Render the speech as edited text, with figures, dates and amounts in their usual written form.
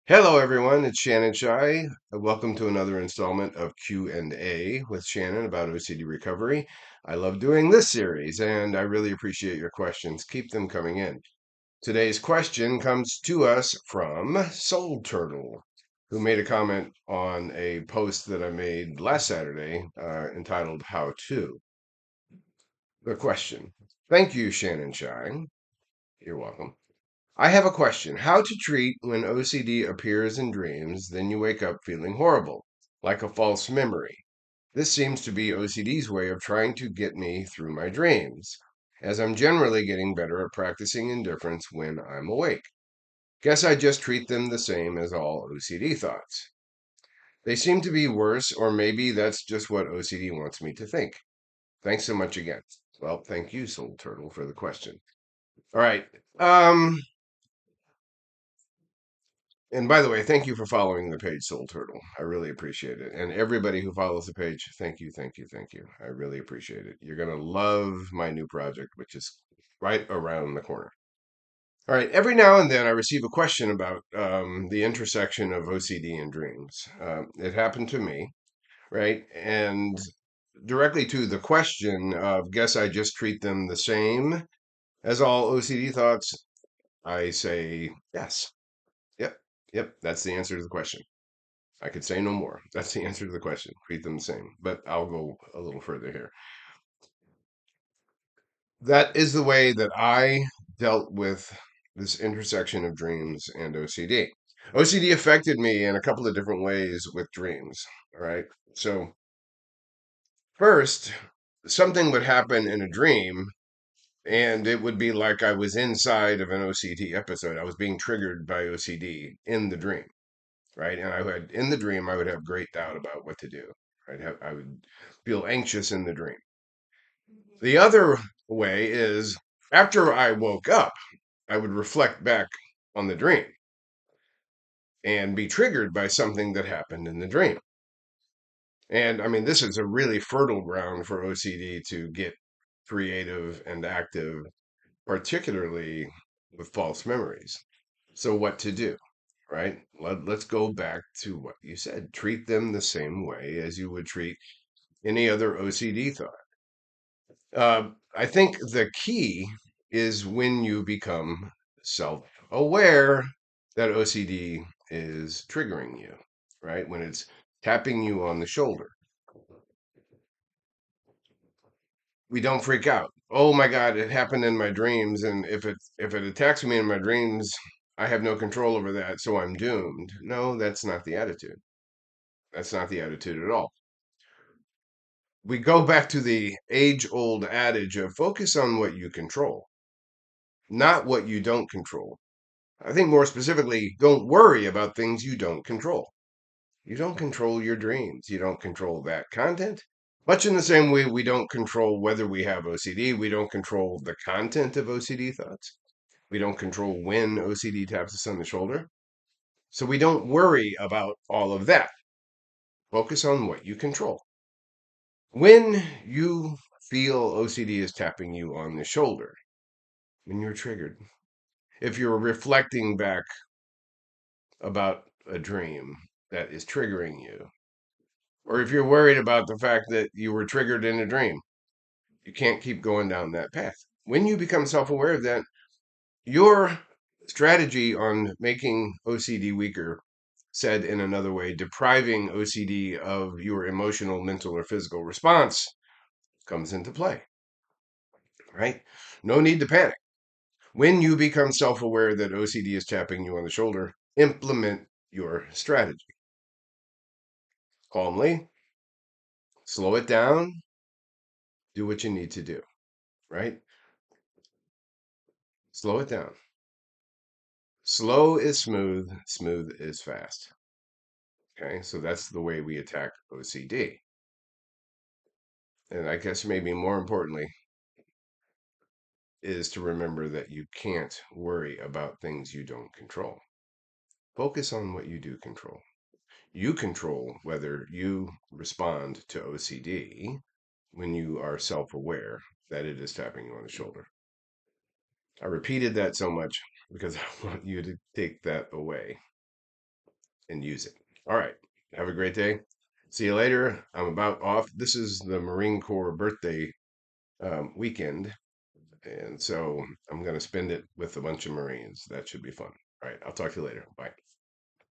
Hello, everyone. It's Shannon Shy. Welcome to another installment of Q&A with Shannon about OCD recovery. I love doing this series, and I really appreciate your questions. Keep them coming in. Today's question comes to us from Soul Turtle, who made a comment on a post that I made last Saturday entitled "How To." The question: Thank you, Shannon Shy. You're welcome. I have a question. How to treat when OCD appears in dreams, then you wake up feeling horrible, like a false memory. This seems to be OCD's way of trying to get me through my dreams, as I'm generally getting better at practicing indifference when I'm awake. Guess I just treat them the same as all OCD thoughts. They seem to be worse, or maybe that's just what OCD wants me to think. Thanks so much again. Well, thank you, Soul Turtle, for the question. All right. Um, And by the way, thank you for following the page, Soul Turtle. I really appreciate it. And everybody who follows the page, thank you, thank you, thank you. I really appreciate it. You're going to love my new project, which is right around the corner. All right. Every now and then I receive a question about the intersection of OCD and dreams. It happened to me, right? And directly to the question of, guess I just treat them the same as all OCD thoughts, I say yes. Yep. Yep. That's the answer to the question. I could say no more. That's the answer to the question. Treat them the same. But I'll go a little further here. That is the way that I dealt with this intersection of dreams and OCD. OCD affected me in a couple of different ways with dreams. All right. So, first, something would happen in a dream, and it would be like I was inside of an OCD episode. I was being triggered by OCD in the dream. Right? And I would, in the dream, I would have great doubt about what to do. I would feel anxious in the dream. The other way is after I woke up, I would reflect back on the dream and be triggered by something that happened in the dream. And I mean, this is a really fertile ground for OCD to get creative and active, particularly with false memories. So, what to do? Right? Let's go back to what you said. Treat them the same way as you would treat any other OCD thought. I think the key is when you become self aware that OCD is triggering you, right? When it's tapping you on the shoulder. We don't freak out. Oh my God, it happened in my dreams. And if it attacks me in my dreams, I have no control over that, so I'm doomed. No, that's not the attitude. That's not the attitude at all. We go back to the age old adage of focus on what you control, not what you don't control. I think more specifically, don't worry about things you don't control. You don't control your dreams. You don't control that content. Much in the same way, we don't control whether we have OCD. We don't control the content of OCD thoughts. We don't control when OCD taps us on the shoulder. So we don't worry about all of that. Focus on what you control. When you feel OCD is tapping you on the shoulder, when you're triggered, if you're reflecting back about a dream that is triggering you, or if you're worried about the fact that you were triggered in a dream, you can't keep going down that path. When you become self aware of that, your strategy on making OCD weaker, said in another way, depriving OCD of your emotional, mental, or physical response, comes into play, right? No need to panic. When you become self aware that OCD is tapping you on the shoulder, implement your strategy calmly, slow it down, do what you need to do, right? Slow it down. Slow is smooth, smooth is fast. Okay, so that's the way we attack OCD. And I guess maybe more importantly is to remember that you can't worry about things you don't control. Focus on what you do control. You control whether you respond to OCD when you are self aware that it is tapping you on the shoulder. I repeated that so much because I want you to take that away. and use it. All right. Have a great day. See you later. I'm about off. This is the Marine Corps birthday weekend. And so I'm going to spend it with a bunch of Marines. That should be fun. All right. I'll talk to you later. Bye.